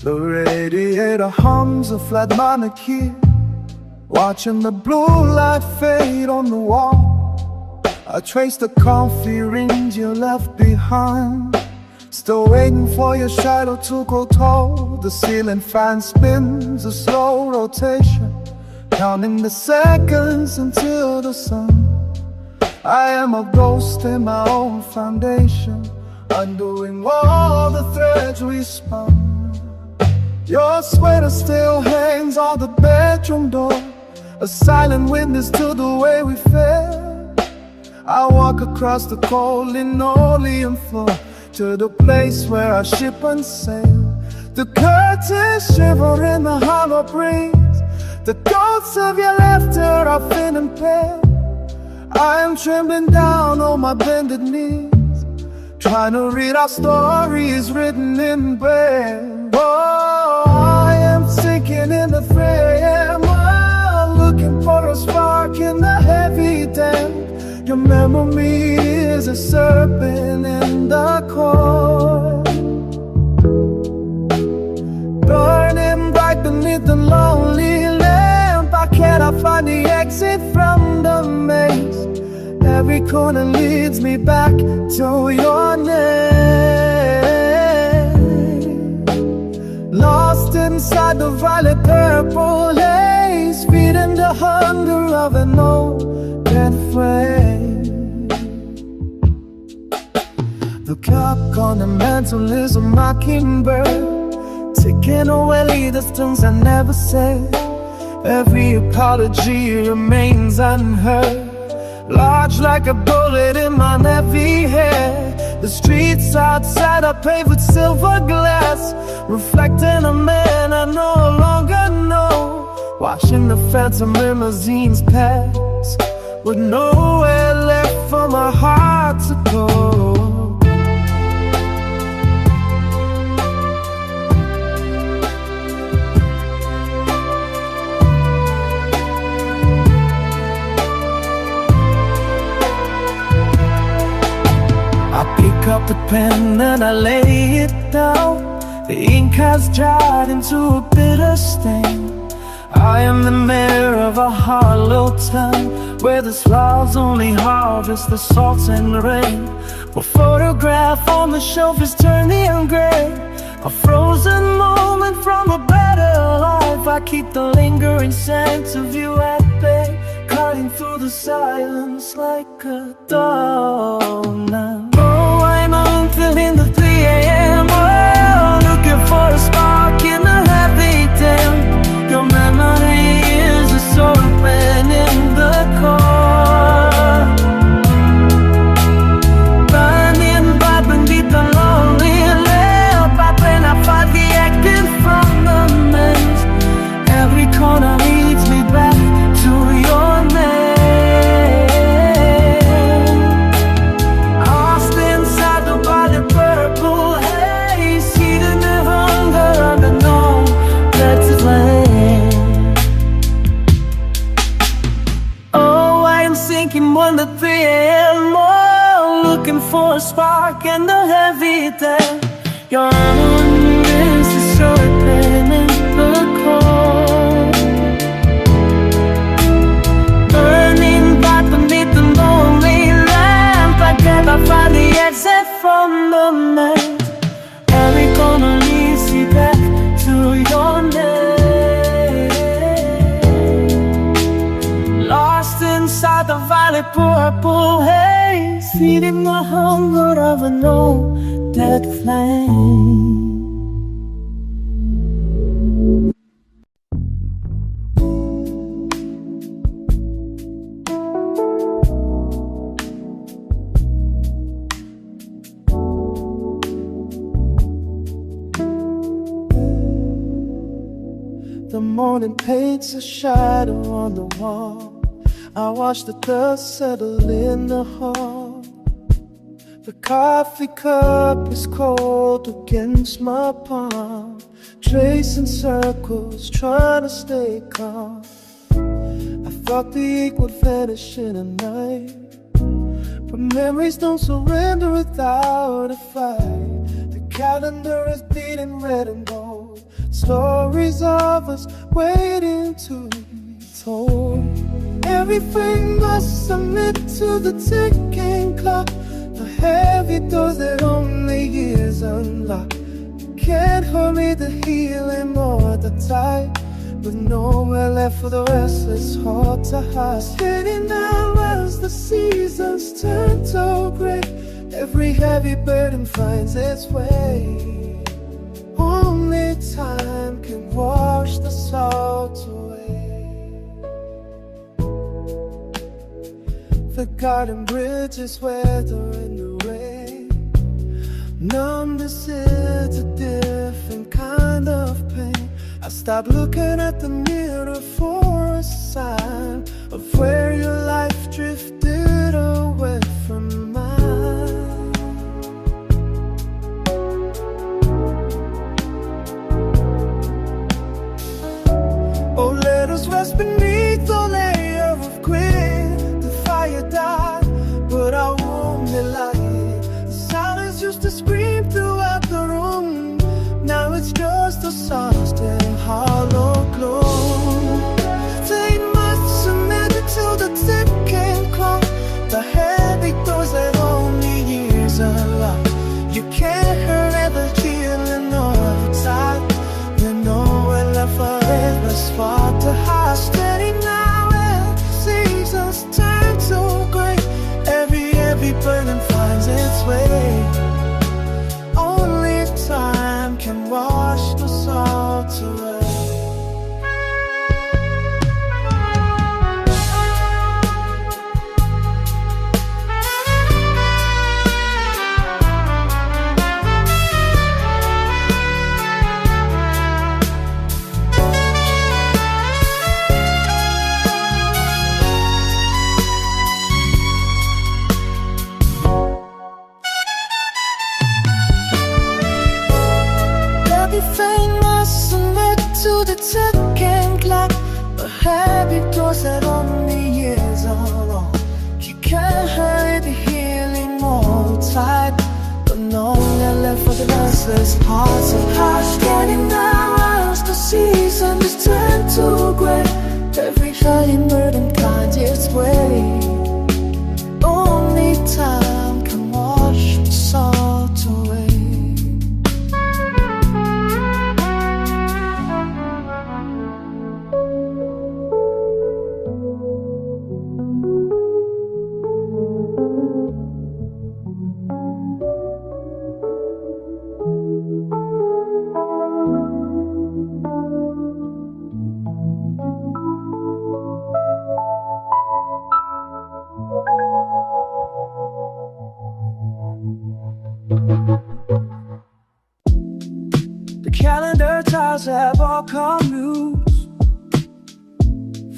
The radiator hums a flat monarchy, watching the blue light fade on the wall. I trace the coffee rings you left behind, still waiting for your shadow to go tall. The ceiling fan spins a slow rotation, counting the seconds until the sun. I am a ghost in my own foundation, undoing all the threads we spun. Your sweater still hangs on the bedroom door, a silent witness to the way we fell. I walk across the cold linoleum floor to the place where our ship unsailed. The curtains shiver in the hollow breeze, the ghosts of your laughter are thin and pale. I am trembling down on my bended knees, trying to read our stories written in bread. Oh, I am sinking in the 3 a.m. looking for a spark in the heavy damp. Your memory is a serpent in the coil, burning bright beneath the lonely lamp. I cannot find the exit from the maze. Every corner leads me back to your name. Lost inside the violet purple haze, feeding the hunger of an old dead flame. The clock on the mantle is a mockingbird, ticking away the things I never said. Every apology remains unheard, large like a bullet in my heavy head. The streets outside are paved with silver glass, reflecting a man I no longer know. Watching the phantom limousines pass, with nowhere left for my heart to go. Pick up the pen and I lay it down. The ink has dried into a bitter stain. I am the mayor of a hollow town, where the clouds only harvest the salt and rain. My photograph on the shelf is turning gray, a frozen moment from a better life. I keep the lingering sense of you at bay, cutting through the silence like a dawn now. In the 3 a.m. world, looking for a spark in the heavy damp. Your memory is a serpent in the core, burning bright beneath the lonely lamp. I cannot find the exit from the maze. Every corner leads me back to your name. On the 3 a.m. mall, looking for a spark in the heavy damp. Your arm is a serpent in the cold, burning bright beneath the lonely lamp. I cannot find the exit from the maze. Every corner leads me back to your name. Lost inside the violet purple haze, feeding the hunger of an old dead flame. The morning paints a shadow on the wall. I watch the dust settle in the hall. The coffee cup is cold against my palm, tracing circles, trying to stay calm. I thought the ink would vanish in a night, but memories don't surrender without a fight. The calendar is bleeding red and gold, untold. Stories of us waiting to be told. Everything must submit to the ticking clock, the heavy doors that only years unlock. Can't hurry the healing or the tide, with nowhere left for the restless heart to hide. Steady now as the seasons turn to gray, every heavy burden finds its way. Only time can wash the salt away. Forgotten bridges, weather and the rain. Numbness is a different kind of pain. I stopped looking at the mirror for a sign of where your life drifted away from mine. Oh, let us rest beneath the layer of grit. The fire died, but I won't be lying. The silence used to scream throughout the room. Now it's just a soft and hollow glow. They must submit to the ticking clock, the heavy doors that only years unlock. You can't hurry the healing or the tide, there's nowhere left for endless spot to hide. Steady now and seasons turn to gray, every burden finds its way. Only time can wash the salt away. Everything must submit to the ticking clock, the heavy doors that only years alone. You can't hurry the healing more tight, but no one left for the restless hearts and hearts. Getting now as the seasons turn to gray, every crying burden finds its way. Only time can wash the salt away. The calendar tiles have all come loose,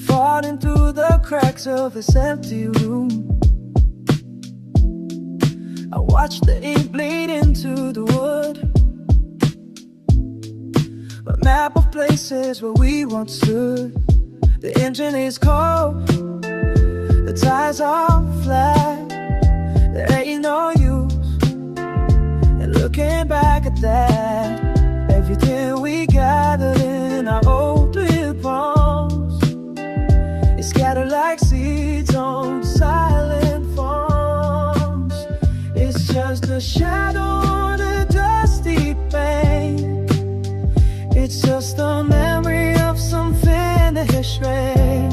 falling through the cracks of this empty room. I watch the ink bleed into the wood, a map of places where we once stood. The engine is cold, the tires are flat, there ain't no use. And looking back at that, everything we gathered in our old palms is scattered like seeds on silent farms. It's just a shadow on a dusty bank. It's just a memory of some finished rain.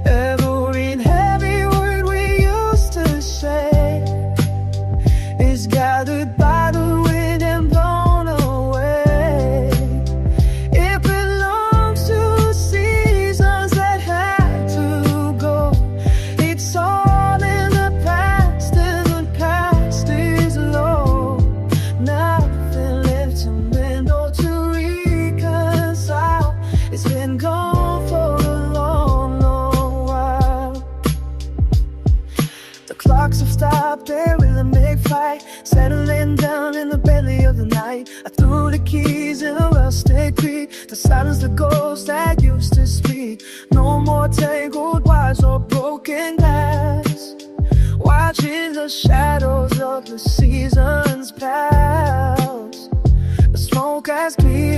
Every heavy word we used to say is gathered by the wind and blown away. It belongs to seasons that had to go. It's all in the past, and the past is low. Nothing left to mend or to reconcile. It's been gone for a long, long while. The clocks have stopped, there will a big fight, settling down in the belly of the night. I threw the keys in a rusted creek to silence the ghosts that used to speak. No more tangled wires or broken glass, watching the shadows of the seasons pass. The smoke has cleared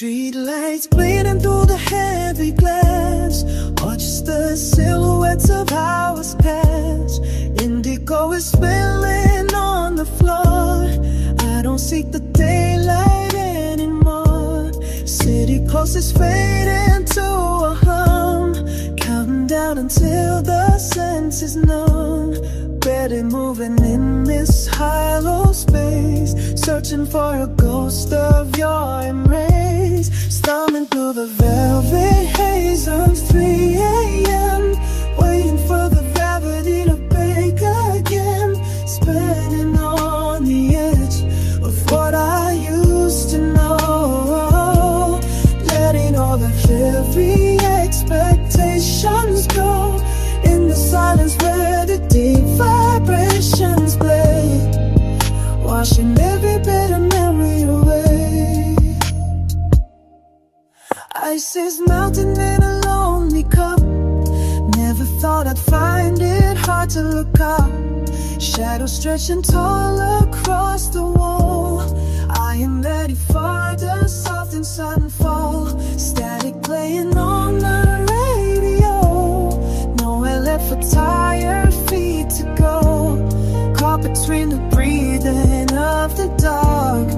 Streetlights bleeding through the heavy glass, or just the silhouettes of hours past. Indigo is spilling on the floor. I don't seek the daylight anymore. City closest fade into a hum, counting down until the senses numb. Barely moving in this hollow space, searching for a ghost of your embrace. Stumbling through the velvet haze of 3 a.m., waiting for the gravity to break again. Spinning on the edge of what I used to know, letting all the heavy expectations go. In the silence where the deep vibrations play, washing every bit of memory away. Ice is melting in a lonely cup. Never thought I'd find it hard to look up. Shadows stretching tall across the wall. I am ready for the soft and sudden fall. Static playing on the radio, nowhere left for tired feet to go. Caught between the breathing of the dark,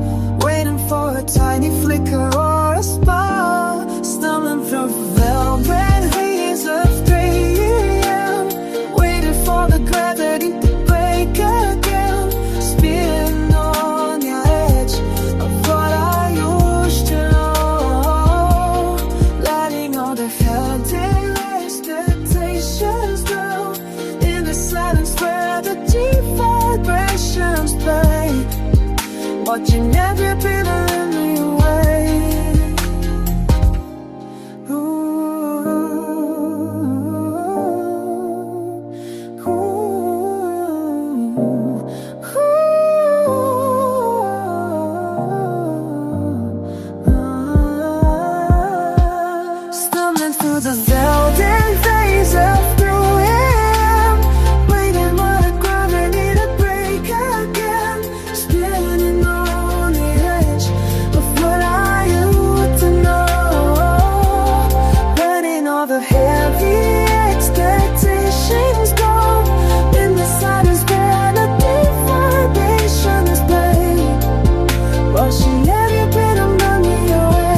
waiting for a tiny flicker or a spark. Stumbling through velvet haze of 3 a.m., waiting for the gravity to break again. Spinning on the edge of what I used to know, letting all the healthy expectations go. In the silence where the deep vibrations play, watching every bit of me away. Stumbling through the velvet haze of 3 a.m., waiting for the gravity to break again. Spinning on the edge of what I used to know, letting all the heavy expectations go. In the silence where the deep vibrations play, washing every bit of memory away.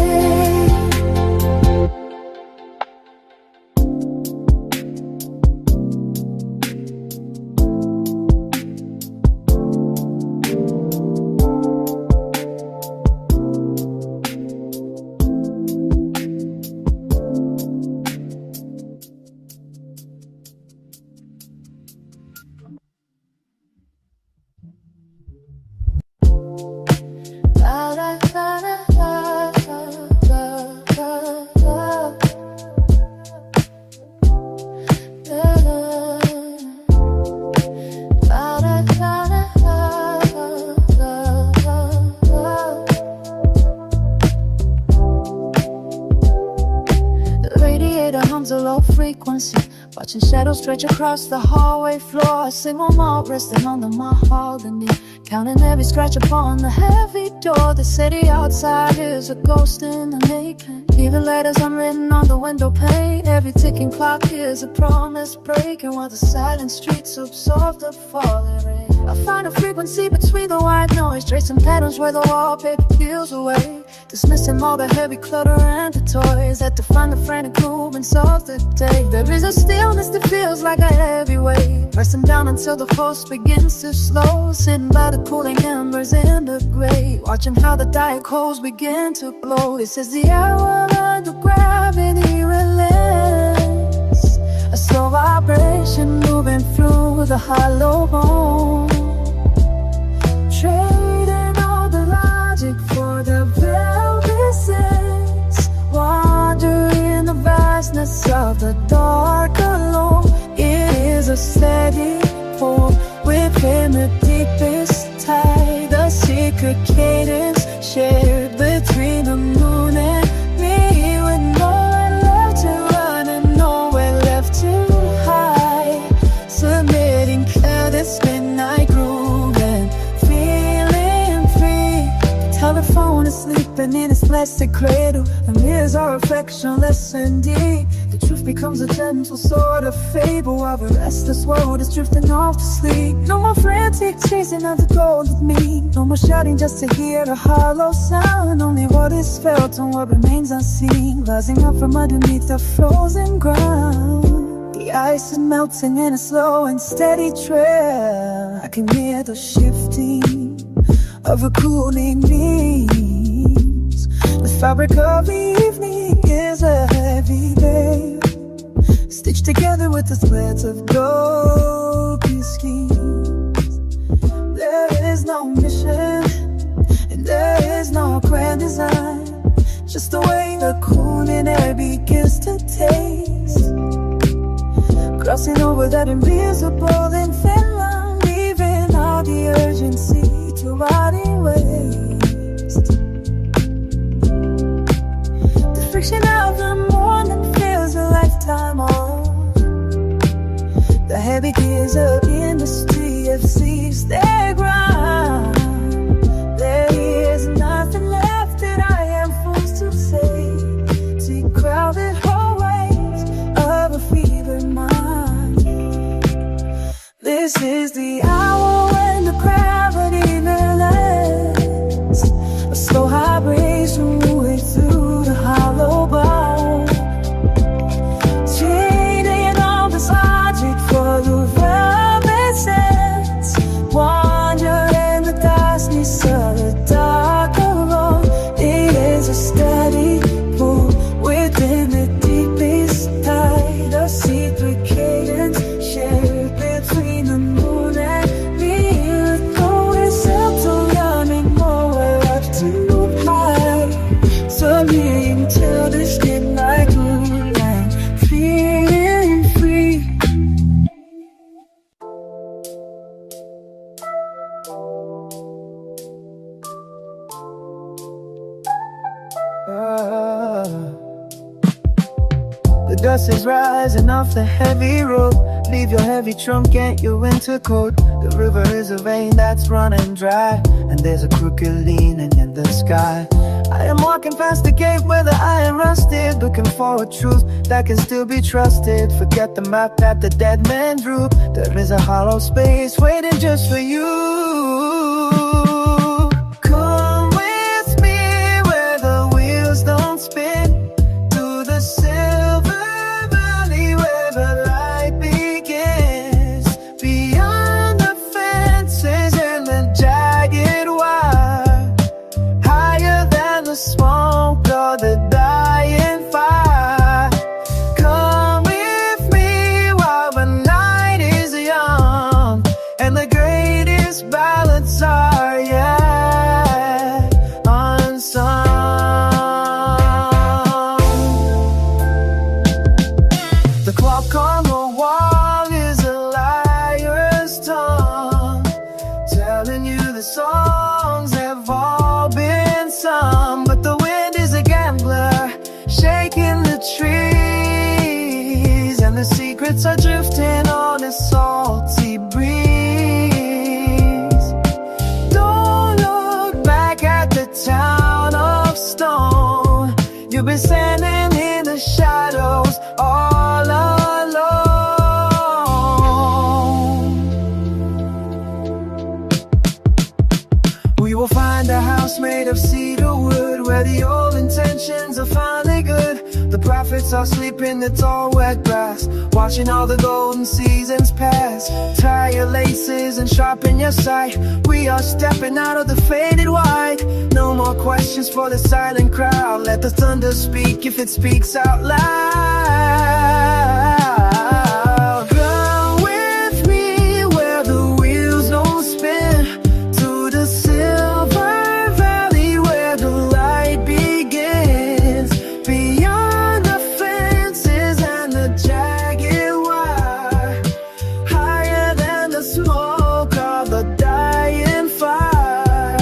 The radiator hums a low frequency, watching shadows stretch across the hallway floor. A single malt resting on the mahogany, counting every scratch upon the heavy door. The city outside is a ghost in the making, leaving letters unwritten on the window pane. Every ticking clock is a promise breaking, while the silent streets absorb the falling rain. I find a frequency between the white noise, tracing patterns where the wallpaper peels away, dismissing all the heavy clutter and the toys that define the frantic movements of the day. There is a stillness that feels like a heavy weight, pressing down until the pulse begins to slow. Sitting by the cooling embers in the grate, watching how the diet coals begin to glow. This is the hour when the gravity relents, a slow vibration moving through the hollow bone, trading all the logic for the velvet sense, wandering in the vastness of the dark alone. It is a steady pull within the deepest tide, the secret cadence shared between the moon and me, with nowhere left to run and nowhere left to hide. Submitting to this midnight groove and feeling free. The telephone is sleeping sleeping in his plastic cradle. The mirrors are affectionless and deep. The truth becomes a gentle sort of fable, while the restless world is drifting off to sleep. No more frantic chasing after gold with me. No more shouting just to hear a hollow sound. Only what is felt and what remains unseen, rising up from underneath the frozen ground. The ice is melting in a slow and steady trail. I can hear the shifting of a cooling breeze. The fabric of evening is a heavy veil, stitched together with the threads of broken schemes. There is no mission, and there is no grand design, just the way the cooling air begins to taste, crossing over that invisible and thin line, leaving all the urgency to rot in waste. The friction of the morning feels a lifetime on. The heavy gears of the industry have ceased their grind. There is nothing left that I am forced to say to crowded hallways of a fevered mind. This is the hour when the gravity relaxes, a slow vibration moving through the hollow bone, chaining all this logic for the realm it sends. Wander in the darkness of the dark alone. It is a steady pull within the deepest tide of secret cadence shared between the moon and the earth. Though it's subtle, yearning more up to high, soaring till the skin like moonlight, feeling free. The dust is rising off the heavy road. Leave your heavy trunk, get your winter coat. The river is a vein that's running dry, and there's a crooked leaning in the sky. I am walking past the gate where the iron rusted, looking for a truth that can still be trusted. Forget the map that the dead man drew. There is a hollow space waiting just for you. Come with me where the wheels don't spin, to the silver valley where the light begins. Beyond the fences and the jagged wire, higher than the smoke or the dying fire. Come with me while the night is young and the greatest ballads are yet unsung. The clock on the wall is a liar's tongue, telling you the songs have all been sung. But the wind is a gambler, shaking the trees, and the secrets are drifting on a salty breeze. Don't look back at the town of stone. You've been standing in the shadows all alone. We will find a house made of cedar wood, where the old intentions are finally good. The prophets are sleeping, it's all wet grass, watching all the golden seasons pass. Tie your laces and sharpen your sight. We are stepping out of the faded white. No more questions for the silent crowd. Let the thunder speak if it speaks out loud. Come with me where the wheels don't spin, to the silver valley where the light begins. Beyond the fences and the jagged wire, higher than the smoke of the dying fire.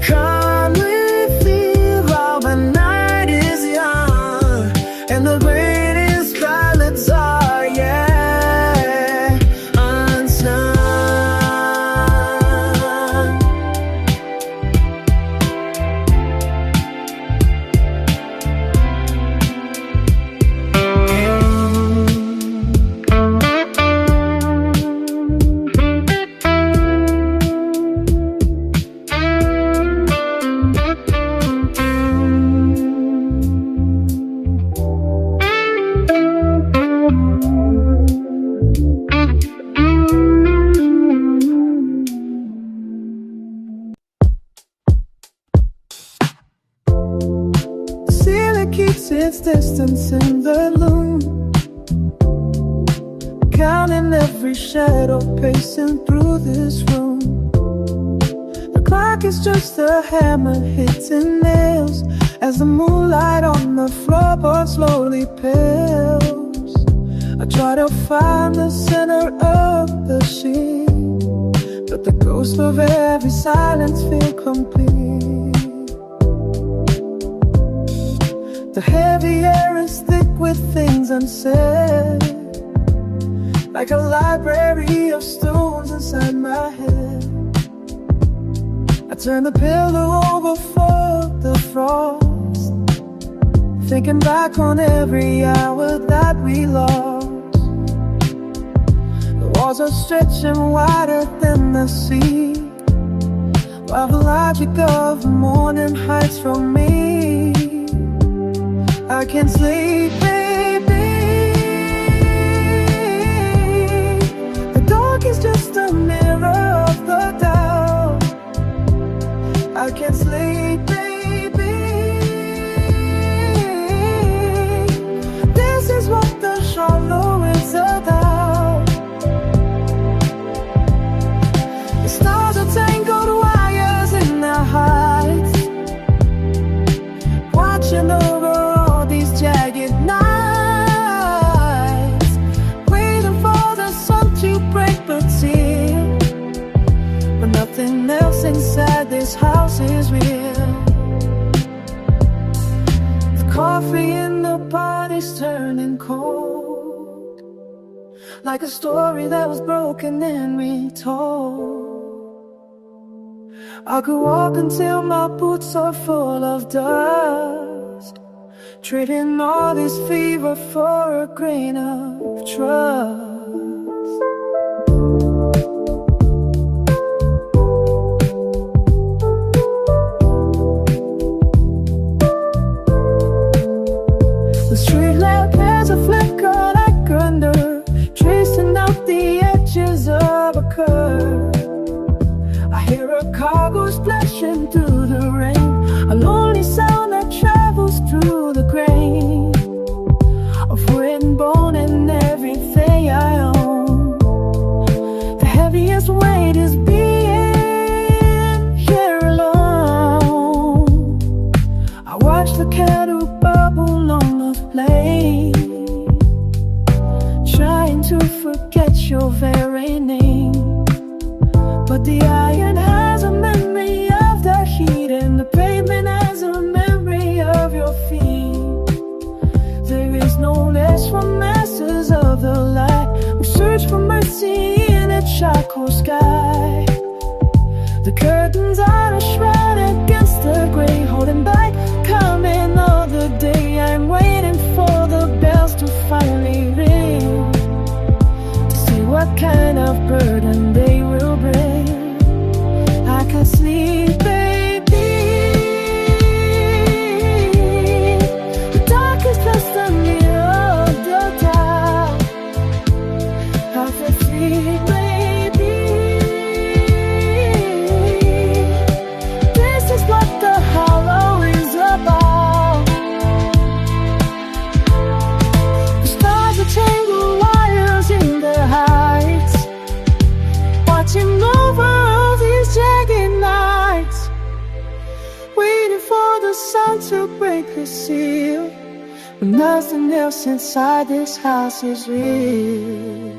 Come with me while the night is young and the great makes distance in the loom, counting every shadow pacing through this room. The clock is just a hammer hitting nails as the moonlight on the floorboard slowly pales. I try to find the center of the sheet, but the ghost of every silence feels complete. The heavy air is thick with things unsaid, like a library of stones inside my head. I turn the pillow over for the frost, thinking back on every hour that we lost. The walls are stretching wider than the sea, while the logic of the morning hides from me. I can't sleep, baby. The dark is just a mirror of the doubt. I can't sleep, baby. This is what the shallow is about. The stars are tangled wires in the heights, watching over all these jagged nights, waiting for the sun to break the seal. But nothing else inside this house is real. The coffee in the pot is turning cold, like a story that was broken and retold. I could walk until my boots are full of dust, trading all this fever for a grain of trust. The street lamp has a flicker like a nerve, tracing out the edges of a curve. I hear a cargo splashing through the rain, a lonely sound that travels through the grain of wood and bone and everything I own. The heaviest weight is being here alone. I watch the candle bubble on the flame, trying to forget your very name. But the iron has a memory of the heat, and the pavement has a memory of your feet. There is no rest for masters of the light who search for mercy in a charcoal sky. The curtains are a shroud against the gray, holding back coming all the day. I'm waiting for the bells to finally ring, to see what kind of burden they will bring. I can't sleep, baby. The dark is just a mirror of the doubt. I can't sleep, baby. This is what the hollow is about. The stars are tangled wires in the heights, watching over jagged nights, waiting for the sun to break the seal. But nothing else inside this house is real.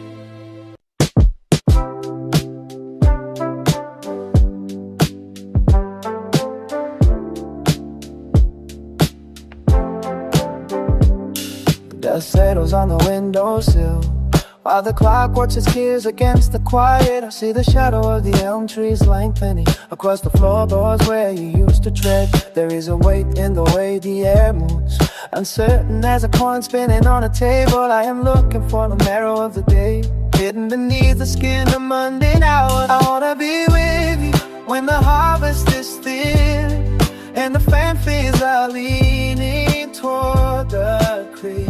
Dust settles on the windowsill, while the clock works its gears against the quiet. I see the shadow of the elm trees lengthening across the floorboards where you used to tread. There is a weight in the way the air moves, uncertain as a coin spinning on a table. I am looking for the marrow of the day, hidden beneath the skin of mundane hours. I wanna be with you when the harvest is thin and the fanfares are leaning toward the creek.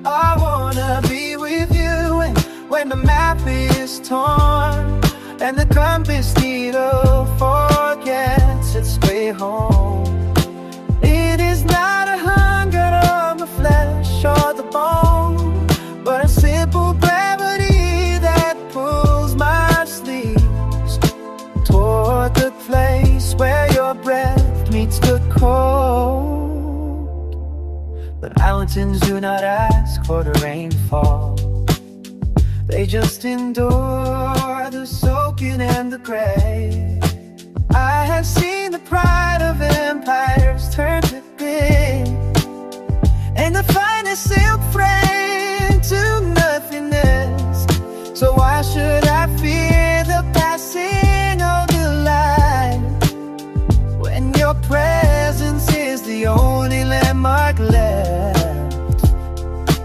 I wanna be with you when the map is torn and the compass needle forgets its way home. It is not a hunger or mountains do not ask for the rain to fall. They just endure the soaking and the gray. I have seen the pride of empires turn to grit, and the finest silk frame to nothingness. So why should I fear the passing of the light, when your presence is the only landmark left,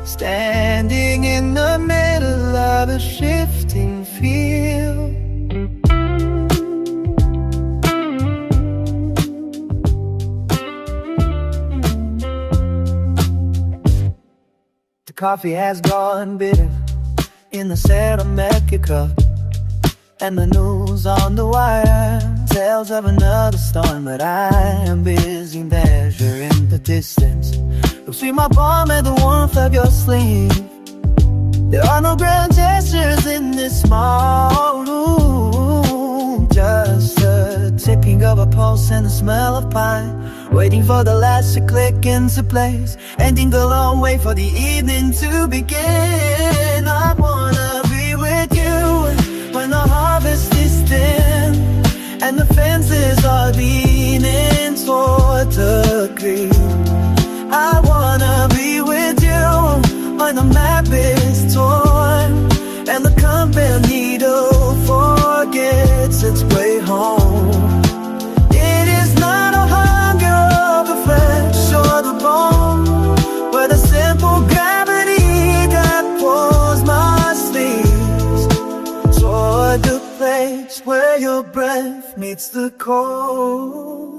standing in the middle of a shifting field? The coffee has gone bitter in the ceramic cup, and the news on the wire tells of another storm. But I am busy measuring the distance between my palm and the warmth of your sleeve. There are no grand gestures in this small room, just the ticking of a pulse and the smell of pine, waiting for the last to click into place, ending the long wait for the evening to begin. I wanna be with you when the harvest is thin and the fences are leaning toward the green. I wanna be with you when the map is torn and the compass needle forgets its way home. It is not a hunger of the flesh or the bone, but a simple gravity that pulls my sleeves toward the place where your breath meets the cold.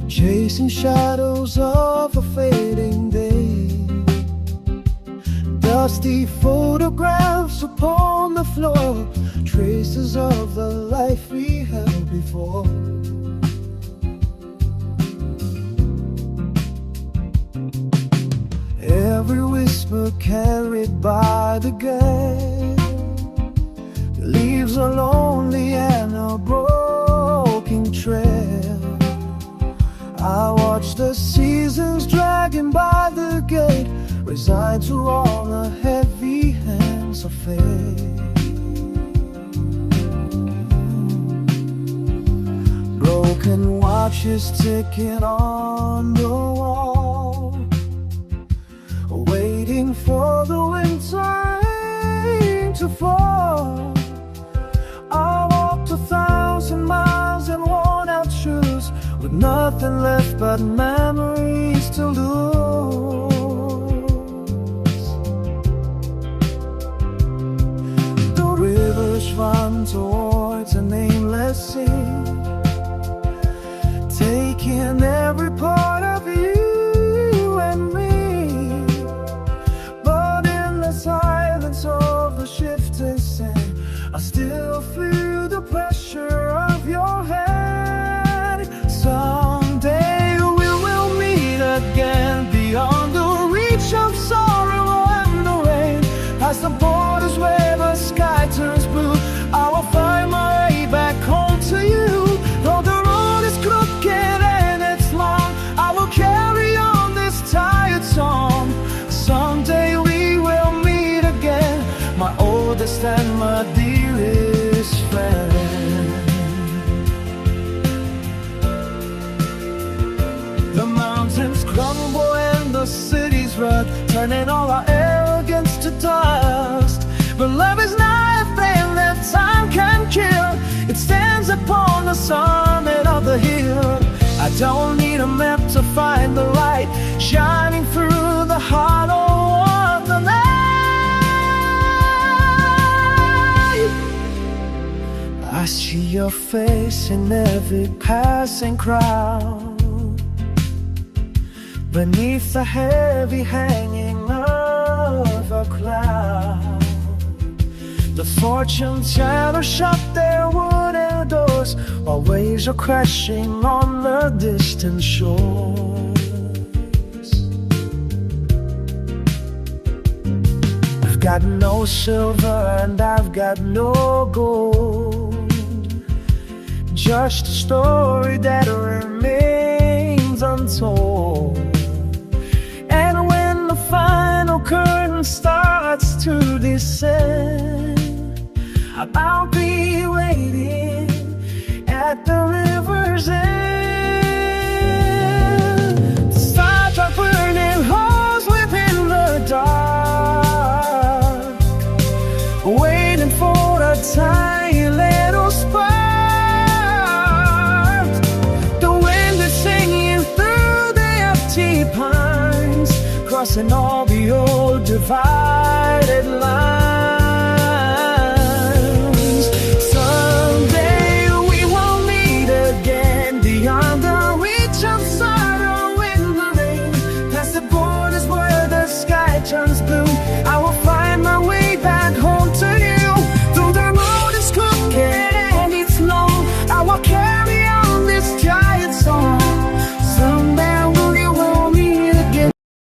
Chasing shadows of a fading day, dusty photographs upon the floor, traces of the life we held before. Every whisper carried by the gale leaves a lonely and a broken trail. I watch the seasons dragging by the gate, resigned to all the heavy hands of fate. Broken watches ticking on the wall, waiting for the winter rain to fall. I walked 1,000 miles in worn out shoes, with nothing left but memories to lose. The rivers run towards a nameless sea, taking every part of you and me. But in the silence of the shifting sand, I still feel the pressure of your hand. Someday we will meet again, beyond the reach of sorrow and the rain, past the borders where the sky turns blue. I will find my way back home to you. Though the road is crooked and it's stand my dearest friend. The mountains crumble and the cities rot, turning all our arrogance to dust. But love is not a flame that time can kill. It stands upon the summit of the hill. I don't need a map to find the light shining through the hollow of the night. I see your face in every passing crowd, beneath the heavy hanging of a cloud. The fortune tellers shut their wooden doors, while waves are crashing on the distant shores. I've got no silver and I've got no gold, just a story that remains untold. And when the final curtain starts to descend, I'll be waiting at the river's end. The stars are burning holes within the dark, waiting for a tiny little spark. The wind is singing through the empty pines, crossing all the old divided lines.